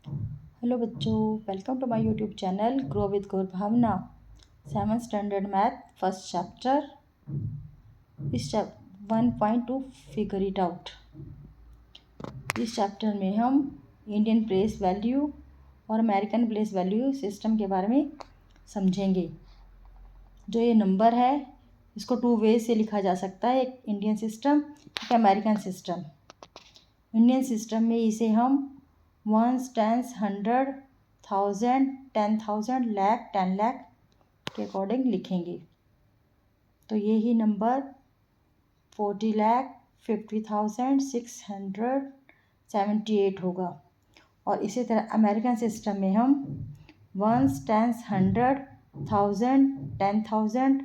Hello बच्चों, welcome to my YouTube channel grow with Gaur Bhavna. 7th standard math first chapter इस 1.2 figure it out. इस chapter में हम Indian place value और American place value system के बारे में समझेंगे। जो ये नंबर है इसको 2 वे से लिखा जा सकता है, एक इंडियन सिस्टम, एक अमेरिकन सिस्टम। इंडियन सिस्टम में इसे हम 1, 10, 100, 1000, 10,000, लाख, 10 लाख के अकॉर्डिंग लिखेंगे। तो यही नंबर 40,50,678 होगा। और इसी तरह अमेरिकन सिस्टम में हम 1, 10, 100, 1000, 10,000,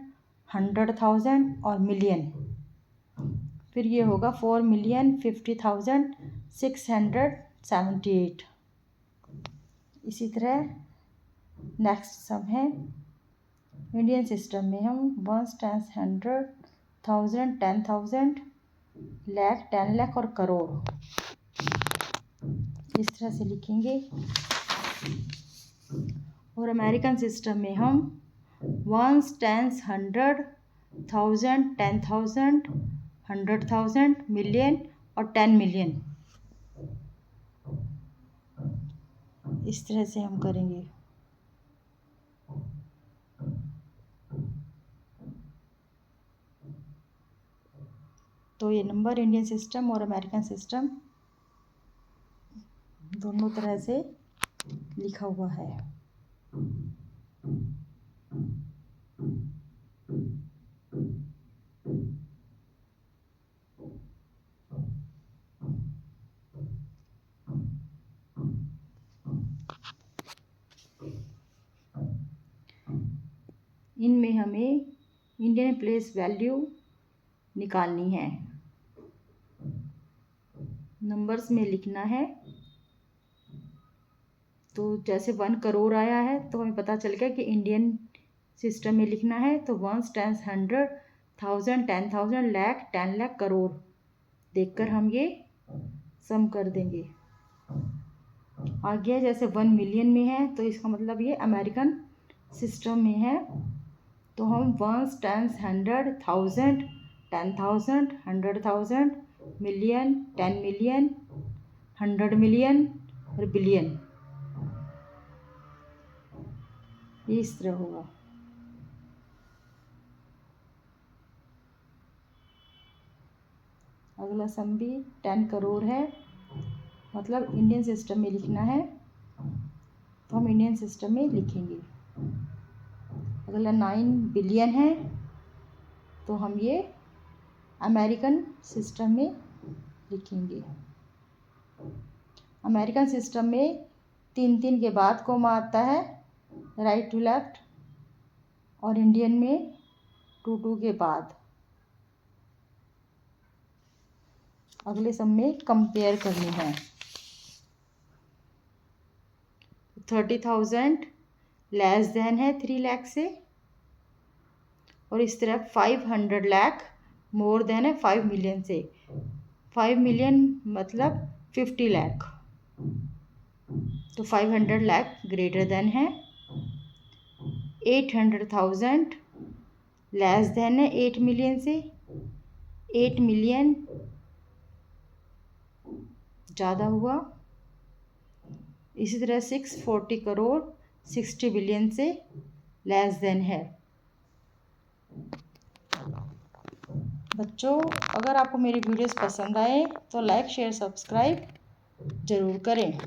100,000 और मिलियन, फिर ये होगा 4,50,678। इसी तरह नेक्स्ट सम है इंडियन सिस्टम में हम 1, 10, 100, 1000, 10,000, लाख, 10 लाख और करोड़ इस तरह से लिखेंगे। और अमेरिकन सिस्टम में हम 1, 10, 100, 1000, 10,000, 100,000, मिलियन और 10 मिलियन इस तरह से हम करेंगे। तो ये नंबर इंडियन सिस्टम और अमेरिकन सिस्टम दोनों तरह से लिखा हुआ है। इनमें हमें इंडियन प्लेस वैल्यू निकालनी है, नंबर्स में लिखना है। तो जैसे 1 करोड़ आया है तो हमें पता चल गया कि इंडियन सिस्टम में लिखना है। तो 1, 10, 100, 1000, 10,000, लाख, 10 लाख, करोड़ देखकर हम ये सम कर देंगे। आगे जैसे 1 मिलियन में है तो इसका मतलब ये अमेरिकन सिस्टम में है। तो हम 1, 10, 100, 1000, 10,000, 100,000, मिलियन, 10 मिलियन, 100 मिलियन और बिलियन ये इस तरह होगा। अगला सम भी 10 करोड़ है, मतलब इंडियन सिस्टम में लिखना है तो हम इंडियन सिस्टम में लिखेंगे। अगला 9 बिलियन है तो हम ये अमेरिकन सिस्टम में लिखेंगे। अमेरिकन सिस्टम में 3 के बाद कॉमा आता है, राइट टू लेफ्ट, और इंडियन में 2 के बाद। अगले सम में कंपेयर करनी है। 30,000 लेस देन है 3 लाख से, और इस तरह 500 लाख मोर देन है 5 मिलियन से। 5 मिलियन मतलब 50 लाख, तो 500 लाख ग्रेटर देन है। 800,000 लेस देन है 8 मिलियन से। 8 मिलियन ज़्यादा हुआ। इसी तरह 640 करोड़ 60 बिलियन से लेस देन है। बच्चों, अगर आपको मेरी वीडियोस पसंद आए तो लाइक, शेयर, सब्सक्राइब ज़रूर करें।